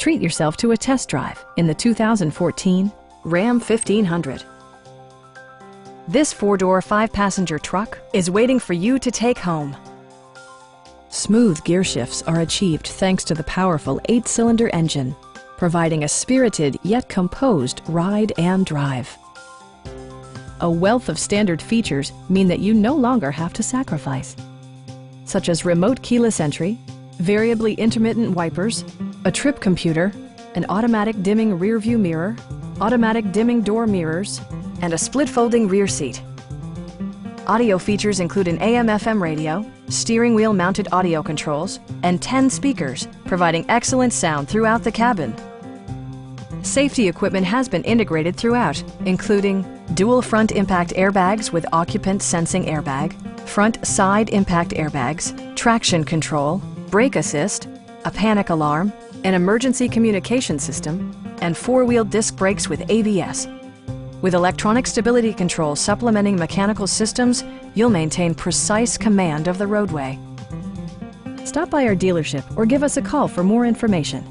Treat yourself to a test drive in the 2014 Ram 1500. This four-door, five-passenger truck is waiting for you to take home. Smooth gear shifts are achieved thanks to the powerful 8-cylinder engine, providing a spirited yet composed ride and drive. A wealth of standard features mean that you no longer have to sacrifice, such as remote keyless entry, variably intermittent wipers, a trip computer, an automatic dimming rear-view mirror, automatic dimming door mirrors, and a split-folding rear seat. Audio features include an AM/FM radio, steering wheel mounted audio controls, and 10 speakers, providing excellent sound throughout the cabin. Safety equipment has been integrated throughout, including dual front impact airbags with occupant sensing airbag, front side impact airbags, traction control, brake assist, a panic alarm, an emergency communication system, and four-wheel disc brakes with ABS. With electronic stability control supplementing mechanical systems, you'll maintain precise command of the roadway. Stop by our dealership or give us a call for more information.